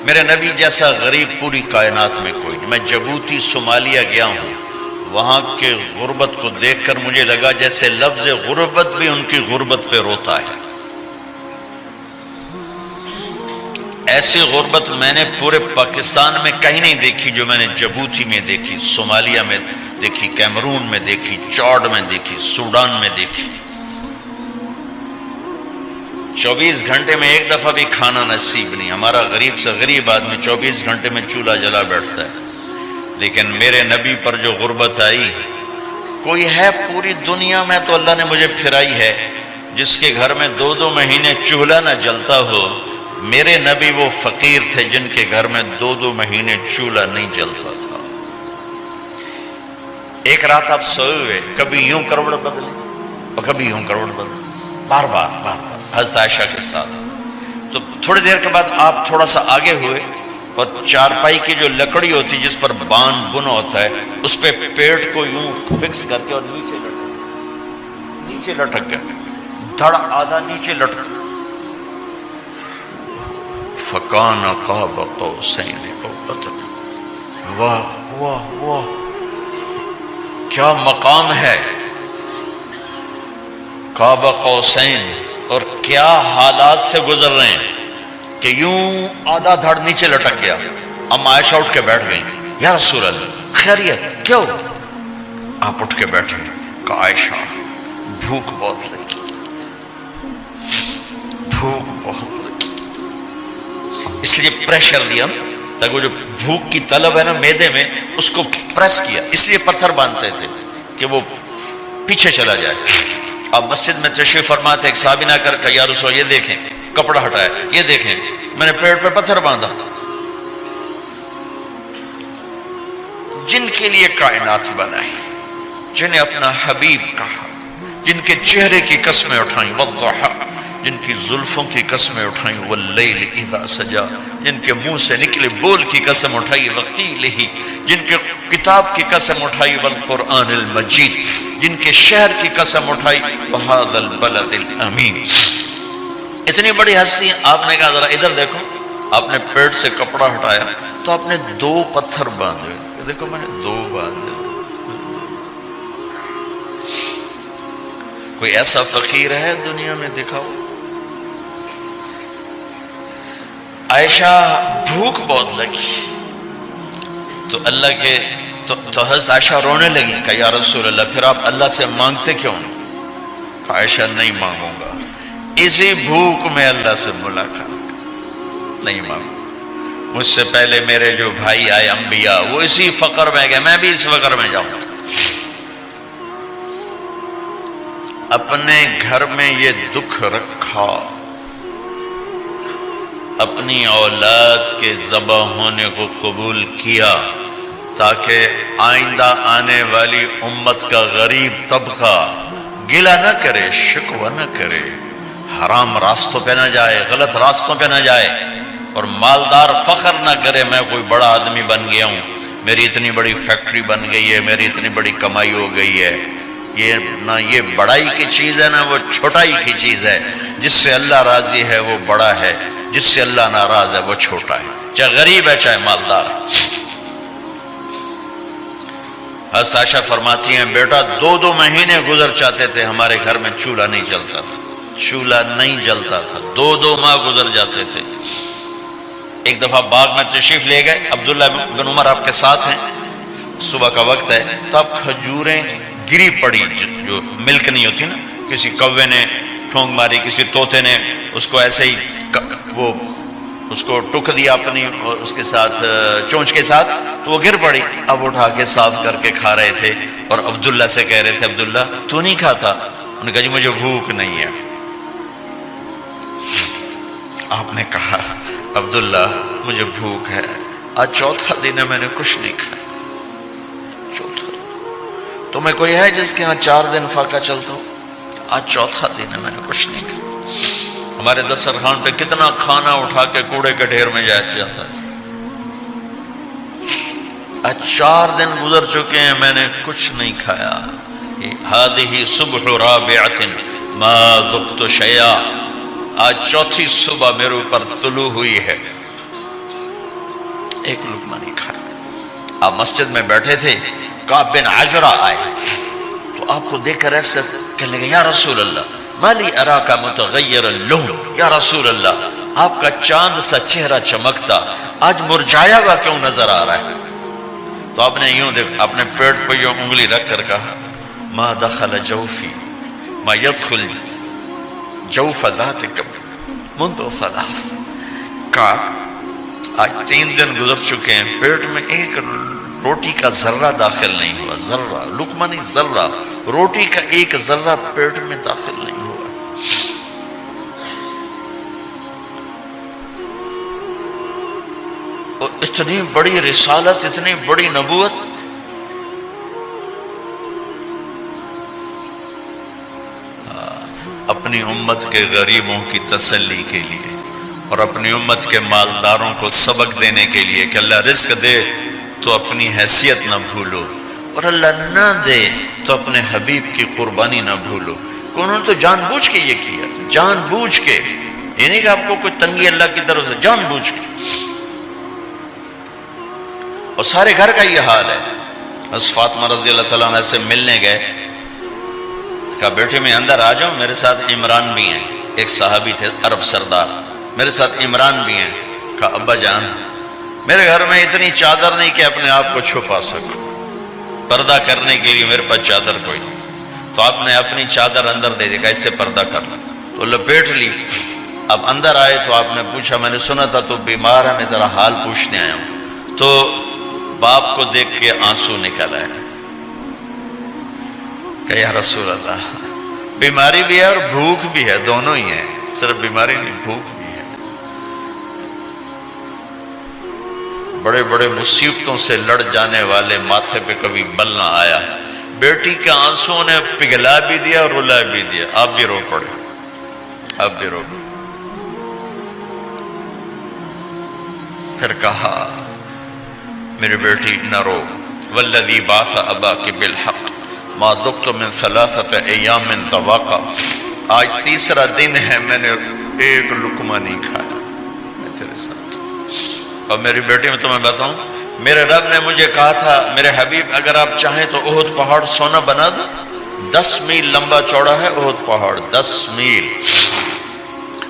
میرے نبی جیسا غریب پوری کائنات میں کوئی نہیں۔ میں جبوتی صومالیہ گیا ہوں، وہاں کے غربت کو دیکھ کر مجھے لگا جیسے لفظ غربت بھی ان کی غربت پہ روتا ہے۔ ایسی غربت میں نے پورے پاکستان میں کہیں نہیں دیکھی جو میں نے جبوتی میں دیکھی، صومالیہ میں دیکھی، کیمرون میں دیکھی، چاڈ میں دیکھی، سوڈان میں دیکھی۔ 24 گھنٹے میں ایک دفعہ بھی کھانا نصیب نہیں۔ ہمارا غریب سے غریب آدمی 24 گھنٹے میں چولہا جلا بیٹھتا ہے، لیکن میرے نبی پر جو غربت آئی، کوئی ہے پوری دنیا میں تو اللہ نے مجھے پھرائی ہے جس کے گھر میں 2 مہینے چولہا نہ جلتا ہو۔ میرے نبی وہ فقیر تھے جن کے گھر میں 2 مہینے چولہا نہیں جلتا تھا۔ ایک رات آپ سوئے ہوئے، کبھی یوں کروڑ بدلے اور کبھی یوں کروڑ بدلے، بار بار حضرت عائشہ کے ساتھ۔ تو تھوڑی دیر کے بعد آپ تھوڑا سا آگے ہوئے اور چارپائی کی جو لکڑی ہوتی جس پر بان بنا ہوتا ہے، اس پہ پیٹ کو یوں فکس کر کے اور نیچے لٹک گئے، دھڑ آدھا نیچے لٹک۔ فکان قاب قوسین او ادنی۔ واہ واہ واہ، کیا مقام ہے قاب قوسین، اور کیا حالات سے گزر رہے ہیں کہ یوں آدھا دھڑ نیچے لٹک گیا۔ ام عائشہ اٹھ کے بیٹھ گئی، یا رسول اللہ خیریت کیوں؟ آپ اٹھ کے بیٹھے، کہا عائشہ بھوک بہت لگی، بھوک بہت لگی، اس لیے پریشر دیا تاکہ وہ جو بھوک کی طلب ہے نا میدے میں، اس کو پریس کیا، اس لیے پتھر باندھتے تھے کہ وہ پیچھے چلا جائے۔ اب مسجد میں تشریف فرما تھے، ایک صحابی نہ کر کہ یا رسول اللہ یہ دیکھیں کپڑا ہٹایا، یہ دیکھیں میں نے پیٹ پہ پتھر باندھا۔ جن کے لیے کائنات بنائی، جنہیں اپنا حبیب کہا، جن کے چہرے کی قسمیں اٹھائیں، والضحی، جن کی زلفوں کی قسمیں اٹھائیں، واللیل اذا سجا، جن کے منہ سے نکلے بول کی قسم اٹھائی، وقیلہ، جن کے کتاب کی قسم اٹھائی، والقرآن المجید، جن کے شہر کی قسم اٹھائی، وہذا البلد الامین۔ اتنی بڑی ہستی، آپ نے کہا ذرا ادھر دیکھو، آپ نے پیٹ سے کپڑا ہٹایا تو آپ نے 2 پتھر باندھے، دیکھو میں نے 2 باندھے۔ کوئی ایسا فقیر ہے دنیا میں؟ دکھاؤ۔ عائشہ بھوک بہت لگی تو اللہ کے تو حضرت عائشہ رونے لگی، کہا یا رسول اللہ پھر آپ اللہ سے مانگتے کیوں؟ کہا عائشہ نہیں مانگوں گا، اسی بھوک میں اللہ سے ملاقات نہیں مانگوں۔ مجھ سے پہلے میرے جو بھائی آئے انبیاء، وہ اسی فقر میں گئے، میں بھی اس فقر میں جاؤں گا۔ اپنے گھر میں یہ دکھ رکھا، اپنی اولاد کے ذبح ہونے کو قبول کیا تاکہ آئندہ آنے والی امت کا غریب طبقہ گلہ نہ کرے، شکوہ نہ کرے، حرام راستوں پہ نہ جائے، غلط راستوں پہ نہ جائے، اور مالدار فخر نہ کرے میں کوئی بڑا آدمی بن گیا ہوں، میری اتنی بڑی فیکٹری بن گئی ہے، میری اتنی بڑی کمائی ہو گئی ہے۔ یہ نہ یہ بڑائی کی چیز ہے، نہ وہ چھوٹائی کی چیز ہے۔ جس سے اللہ راضی ہے وہ بڑا ہے، جس سے اللہ ناراض ہے وہ چھوٹا ہے، چاہے غریب ہے چاہے مالدار ہے۔ حضرت عائشہ فرماتی ہیں بیٹا 2 مہینے گزر جاتے تھے، ہمارے گھر میں چولہا نہیں جلتا تھا، چولہا نہیں جلتا تھا، 2 ماہ گزر جاتے تھے۔ ایک دفعہ باغ میں تشریف لے گئے، عبداللہ بن عمر آپ کے ساتھ ہیں، صبح کا وقت ہے تو اب کھجوریں گری پڑی، جو ملک نہیں ہوتی نا، کسی کوے نے ٹھونگ ماری، کسی طوطے نے اس کو ایسے ہی وہ اس کو ٹک دیا اپنی اس کے ساتھ چونچ کے ساتھ، تو وہ گر پڑی۔ اب اٹھا کے صاف کر کے کھا رہے تھے اور عبداللہ سے کہہ رہے تھے عبداللہ تو نہیں کھاتا؟ انہوں نے کہا جی مجھے بھوک نہیں ہے۔ آپ نے کہا عبداللہ مجھے بھوک ہے، آج 4تھا دن ہے میں نے کچھ نہیں کھایا، 4تھا دن۔ تمہیں کوئی ہے جس کے ہاں 4 دن فاقہ چلتا ہو؟ آج 4تھا دن ہے میں نے کچھ نہیں کھایا۔ ہمارے دسترخوان پہ کتنا کھانا اٹھا کے کوڑے کے ڈھیر میں جاتا ہے، آج 4 دن گزر چکے ہیں میں نے کچھ نہیں کھایا۔ ہذہ صبح رابعۃ ما ذقت شیئا، آج 4تھی صبح میرے اوپر طلوع ہوئی ہے، ایک لقمہ نہیں کھایا۔ آپ مسجد میں بیٹھے تھے، کعب بن عجرہ آئے تو آپ کو دیکھ کر ایسے کہنے لگے یا رسول اللہ مالی اراکا متغیر اللون، یا رسول اللہ آپ کا چاند سا چہرہ چمکتا آج مرجھایا ہوا کیوں نظر آ رہا ہے؟ تو آپ نے یوں دیکھ اپنے پیٹ پہ یوں انگلی رکھ کر کہا ما دخل جوفی ما يدخل جوف ذاتک منذ ثلاث، کہا آج 3 دن گزر چکے ہیں، پیٹ میں ایک روٹی کا ذرہ داخل نہیں ہوا، ذرہ، لقمہ نہیں ذرہ، روٹی کا ایک ذرہ پیٹ میں داخل نہیں ہوا۔ اور اتنی بڑی رسالت، اتنی بڑی نبوت، اپنی امت کے غریبوں کی تسلی کے لیے اور اپنی امت کے مالداروں کو سبق دینے کے لیے کہ اللہ رزق دے تو اپنی حیثیت نہ بھولو، اور اللہ نہ دے تو اپنے حبیب کی قربانی نہ بھولو۔ انہوں نے تو جان بوجھ کے یہ کیا، جان بوجھ کے، یہ نہیں کہ آپ کو کوئی تنگی اللہ کی طرف سے، جان بوجھ کے۔ اور سارے گھر کا یہ حال ہے۔ حضرت فاطمہ رضی اللہ تعالیٰ عنہ سے ملنے گئے، کہا بیٹے میں اندر آ جاؤں، میرے ساتھ عمران بھی ہیں، ایک صحابی تھے عرب سردار، میرے ساتھ عمران بھی ہیں۔ کہا ابا جان میرے گھر میں اتنی چادر نہیں کہ اپنے آپ کو چھپا سکوں، پردہ کرنے کے لیے میرے پاس چادر کوئی نہیں، تو آپ نے اپنی چادر اندر دے دی، کیسے پردہ کرنا، تو لپیٹ لی۔ اب اندر آئے تو آپ نے پوچھا میں نے سنا تھا تو بیمار ہے، میں تیرا حال پوچھنے آیا ہوں۔ تو باپ کو دیکھ کے آنسو نکل آئے کہ یا رسول اللہ بیماری بھی ہے اور بھوک بھی ہے، دونوں ہی ہیں، صرف بیماری نہیں بھوک بھی ہے۔ بڑے بڑے مصیبتوں سے لڑ جانے والے ماتھے پہ کبھی بل نہ آیا۔ بیٹی کے آنسوں نے پگھلا بھی دیا اور رلا بھی دیا، آپ بھی رو پڑے، آپ بھی رو پڑے۔ پھر کہا میری بیٹی نہ رو، والذی بعث اباک بالحق ما ذقت من 3 ایام طواقا، آج 3 دن ہے میں نے ایک لقمہ نہیں کھایا، میں تیرے ساتھ۔ اور میری بیٹی میں تمہیں بتاؤں، میرے رب نے مجھے کہا تھا میرے حبیب اگر آپ چاہیں تو احد پہاڑ سونا بنا دو، 10 میل لمبا چوڑا ہے احد پہاڑ، 10 میل،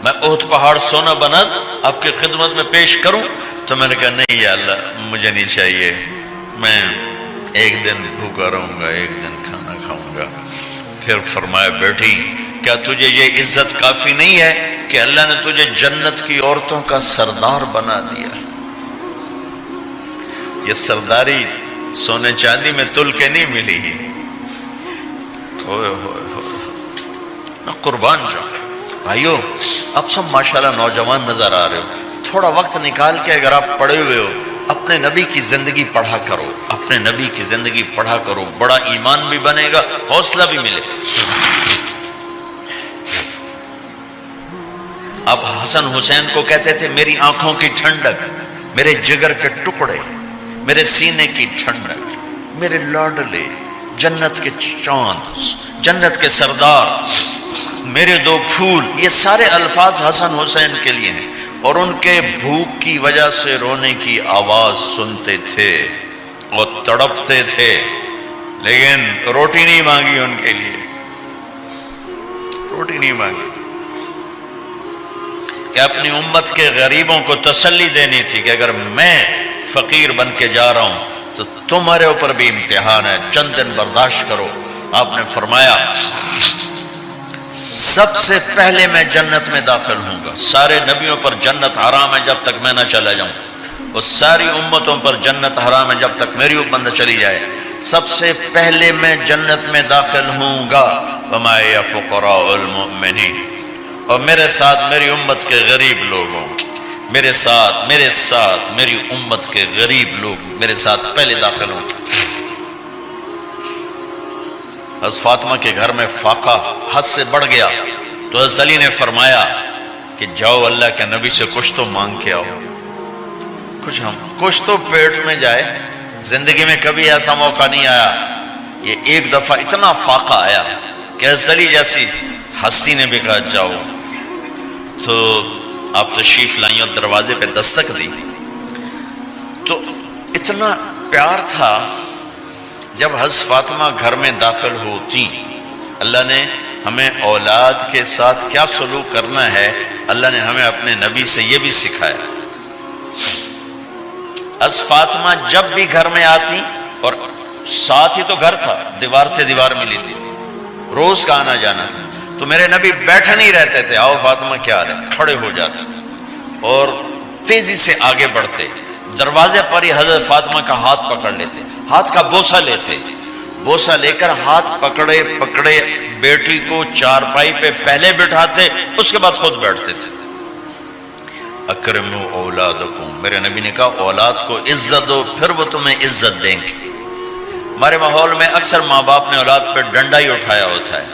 میں احد پہاڑ سونا بنا دوں آپ کی خدمت میں پیش کروں؟ تو میں نے کہا نہیں یا اللہ مجھے نہیں چاہیے، میں ایک دن بھوکا رہوں گا، ایک دن کھانا کھاؤں گا۔ پھر فرمایا بیٹی کیا تجھے یہ عزت کافی نہیں ہے کہ اللہ نے تجھے جنت کی عورتوں کا سردار بنا دیا؟ یہ سرداری سونے چاندی میں تل کے نہیں ملی ہی، ہوئے ہوئے ہوئے قربان جاؤ۔ بھائیو آپ سب ماشاءاللہ نوجوان نظر آ رہے ہو، تھوڑا وقت نکال کے اگر آپ پڑھے ہوئے ہو اپنے نبی کی زندگی پڑھا کرو، اپنے نبی کی زندگی پڑھا کرو، بڑا ایمان بھی بنے گا، حوصلہ بھی ملے۔ آپ حسن حسین کو کہتے تھے میری آنکھوں کی ٹھنڈک، میرے جگر کے ٹکڑے، میرے سینے کی ٹھنڈک، میرے لاڈلے، جنت کے چاند، جنت کے سردار، میرے 2 پھول، یہ سارے الفاظ حسن حسین کے لیے ہیں۔ اور ان کے بھوک کی وجہ سے رونے کی آواز سنتے تھے اور تڑپتے تھے، لیکن روٹی نہیں مانگی ان کے لیے، روٹی نہیں مانگی، کہ اپنی امت کے غریبوں کو تسلی دینی تھی کہ اگر میں فقیر بن کے جا رہا ہوں تو تمہارے اوپر بھی امتحان ہے، چند دن برداشت کرو۔ آپ نے فرمایا سب سے پہلے میں جنت میں داخل ہوں گا، سارے نبیوں پر جنت حرام ہے جب تک میں نہ چلا جاؤں، اور ساری امتوں پر جنت حرام ہے جب تک میری امت نہ چلی جائے، سب سے پہلے میں جنت میں داخل ہوں گا۔ وما یا فقراء المؤمنین، اور میرے ساتھ میری امت کے غریب لوگوں، میرے ساتھ میری امت کے غریب لوگ میرے ساتھ پہلے داخل ہوں گے۔ حضرت فاطمہ کے گھر میں فاقہ حد سے بڑھ گیا تو حضرت علی نے فرمایا کہ جاؤ اللہ کے نبی سے کچھ تو مانگ کے آؤ، کچھ تو پیٹ میں جائے۔ زندگی میں کبھی ایسا موقع نہیں آیا، یہ ایک دفعہ اتنا فاقہ آیا کہ حضرت علی جیسی ہستی نے بھی کہا جاؤ۔ تو آپ تشریف لائیں اور دروازے پہ دستک دی تو اتنا پیار تھا. جب حضرت فاطمہ گھر میں داخل ہوتی، اللہ نے ہمیں اولاد کے ساتھ کیا سلوک کرنا ہے اللہ نے ہمیں اپنے نبی سے یہ بھی سکھایا. حضرت فاطمہ جب بھی گھر میں آتی، اور ساتھ ہی تو گھر تھا، دیوار سے دیوار ملی تھی، روز کا آنا جانا تھا، تو میرے نبی بیٹھے نہیں رہتے تھے، آؤ فاطمہ کیا حال ہے، کھڑے ہو جاتے اور تیزی سے آگے بڑھتے. دروازے پر ہی حضرت فاطمہ کا ہاتھ پکڑ لیتے، ہاتھ کا بوسہ لیتے، بوسہ لے کر ہاتھ پکڑے پکڑے بیٹی کو چارپائی پہ پہلے بٹھاتے، اس کے بعد خود بیٹھتے تھے. اکرموا اولادکم، میرے نبی نے کہا اولاد کو عزت دو، پھر وہ تمہیں عزت دیں گے. ہمارے ماحول میں اکثر ماں باپ نے اولاد پہ ڈنڈا ہی اٹھایا ہوتا ہے،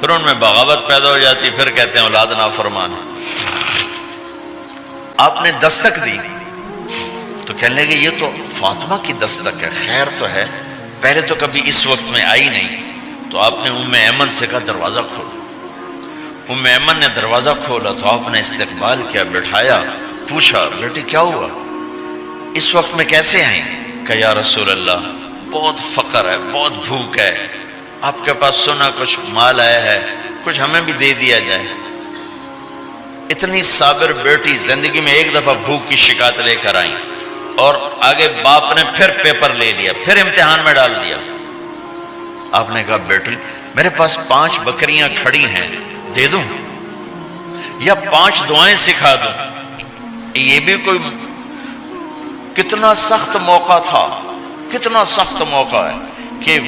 پھر ان میں بغاوت پیدا ہو جاتی، پھر کہتے ہیں اولاد نافرمان. آپ نے دستک دی تو کہنے لگے یہ تو فاطمہ کی دستک ہے، خیر تو ہے، پہلے تو کبھی اس وقت میں آئی نہیں. تو آپ نے ام ایمن سے کہا دروازہ کھولو. ام ایمن نے دروازہ کھولا تو آپ نے استقبال کیا، بٹھایا، پوچھا بیٹی کیا ہوا، اس وقت میں کیسے آئیں؟ کہ یا رسول اللہ بہت فقر ہے، بہت بھوک ہے، آپ کے پاس سنا کچھ مال آیا ہے، کچھ ہمیں بھی دے دیا جائے. اتنی صابر بیٹی زندگی میں ایک دفعہ بھوک کی شکایت لے کر آئیں، اور آگے باپ نے پھر پیپر لے لیا، پھر امتحان میں ڈال دیا. آپ نے کہا بیٹی میرے پاس 5 بکریاں کھڑی ہیں، دے دوں یا 5 دعائیں سکھا دوں؟ یہ بھی کوئی کتنا سخت موقع تھا، کتنا سخت موقع ہے کہ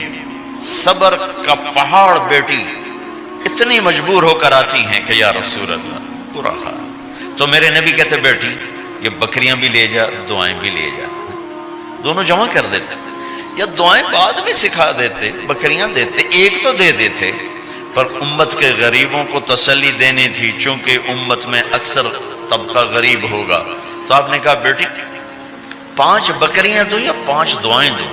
صبر کا پہاڑ بیٹی اتنی مجبور ہو کر آتی ہیں کہ یا رسول اللہ برا حال. تو میرے نبی کہتے بیٹی یہ بکریاں بھی لے جا، دعائیں بھی لے جا، دونوں جمع کر دیتے، یا دعائیں بعد میں سکھا دیتے، بکریاں دیتے، ایک تو دے دیتے. پر امت کے غریبوں کو تسلی دینی تھی، چونکہ امت میں اکثر طبقہ غریب ہوگا. تو آپ نے کہا بیٹی 5 بکریاں دوں یا 5 دعائیں دوں؟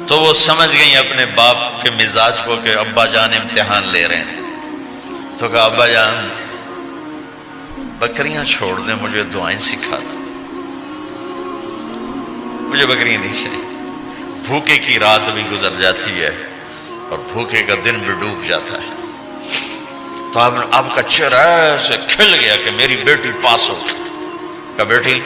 تو وہ سمجھ گئی اپنے باپ کے مزاج کو کہ ابا جان امتحان لے رہے ہیں. تو کہا ابا جان بکریاں چھوڑ دیں، مجھے دعائیں سکھا دیں، مجھے بکریاں نہیں چاہیے. بھوکے کی رات بھی گزر جاتی ہے اور بھوکے کا دن بھی ڈوب جاتا ہے. تو آپ کا چہرہ ایسے کھل گیا کہ میری بیٹی پاس ہو گئی. کہ بیٹی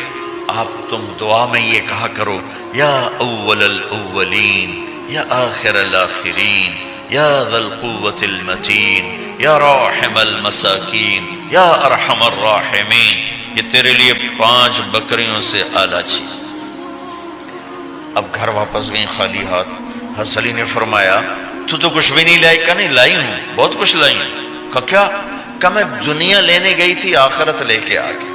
آپ تم دعا میں یہ کہا کرو یا اول الاولین یا آخر الاخرین یا ذا القوة المتین یا راحم المساکین یا ارحم الراحمین. یہ تیرے لیے 5 بکریوں سے اعلیٰ چیز. اب گھر واپس گئیں خالی ہاتھ. حضرت علی نے فرمایا تو کچھ بھی نہیں لائی؟ کہ نہیں لائی ہوں، بہت کچھ لائی ہوں. کہ کیا؟ کہ میں دنیا لینے گئی تھی، آخرت لے کے آ گئی.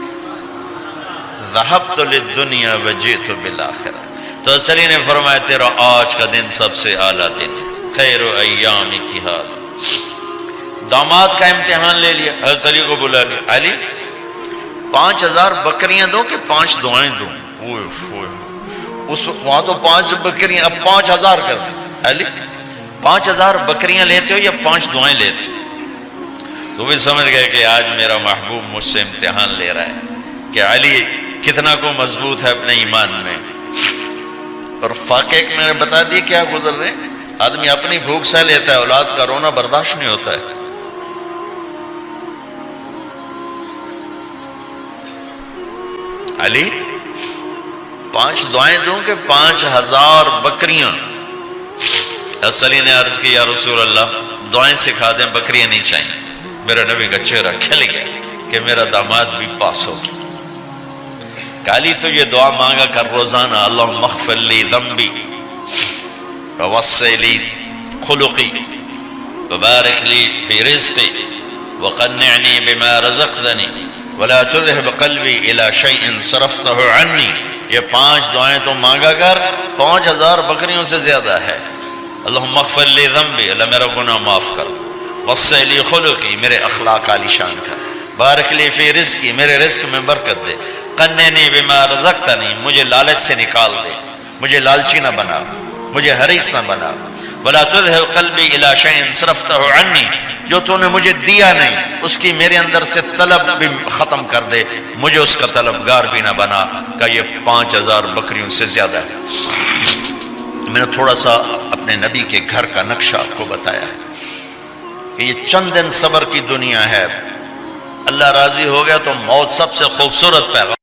ذهبت للدنیا وجئت بالآخرہ. تو حضرت علی نے فرمایا تیرا آج کا دن سب سے اعلیٰ دن، خیر ایام کی حال. داماد کا امتحان لے لیا، حضرت علی کو بلا لیا. علی 5000 بکریاں دوں کہ 5 دعائیں دوں؟ اس وہاں تو 5 بکریاں، اب 5000 کر دیں. علی 5000 بکریاں لیتے ہو یا 5 دعائیں لیتے؟ تو بھی سمجھ گئے کہ آج میرا محبوب مجھ سے امتحان لے رہا ہے کہ علی کتنا کو مضبوط ہے اپنے ایمان میں. اور واقعے میں نے بتا دی کیا گزر رہے. آدمی اپنی بھوک سہ لیتا ہے، اولاد کا رونا برداشت نہیں ہوتا ہے. علی 5 دعائیں دوں کہ 5000 بکریاں؟ حضرت علی نے عرض کی یا رسول اللہ دعائیں سکھا دیں، بکریاں نہیں چاہیے. میرا نبی کا چہرہ کھل گیا کہ میرا داماد بھی پاس ہو گیا. علی تو یہ دعا مانگا کر روزانہ، اللہم اغفر لی ذنبی ووسع لی خلقی وبارک لی فی رزقی وقنعنی بما رزقتنی ولا تذهب قلبی الی شیء صرفته عنی. یہ 5 دعائیں تو مانگا کر، 5000 بکریوں سے زیادہ ہے. اللہم اغفر لی ذنبی، اللہ میرا گناہ معاف کر. وسع لی خلقی، میرے اخلاق عالی شان کر. بارک لی فی رزقی، میرے رزق میں برکت دے. قنعنی بما رزقتنی، مجھے لالچ سے نکال دے، مجھے لالچی نہ بنا، مجھے حریص نہ بنا. ولا تذهب قلبی الی شیء صرفتہ عنی، جو تو نے مجھے دیا نہیں اس کی میرے اندر سے طلب بھی ختم کر دے، مجھے اس کا طلبگار بھی نہ بنا کہ یہ 5000 بکریوں سے زیادہ ہے۔ میں نے تھوڑا سا اپنے نبی کے گھر کا نقشہ آپ کو بتایا کہ یہ چند دن صبر کی دنیا ہے، اللہ راضی ہو گیا تو موت سب سے خوبصورت پیغام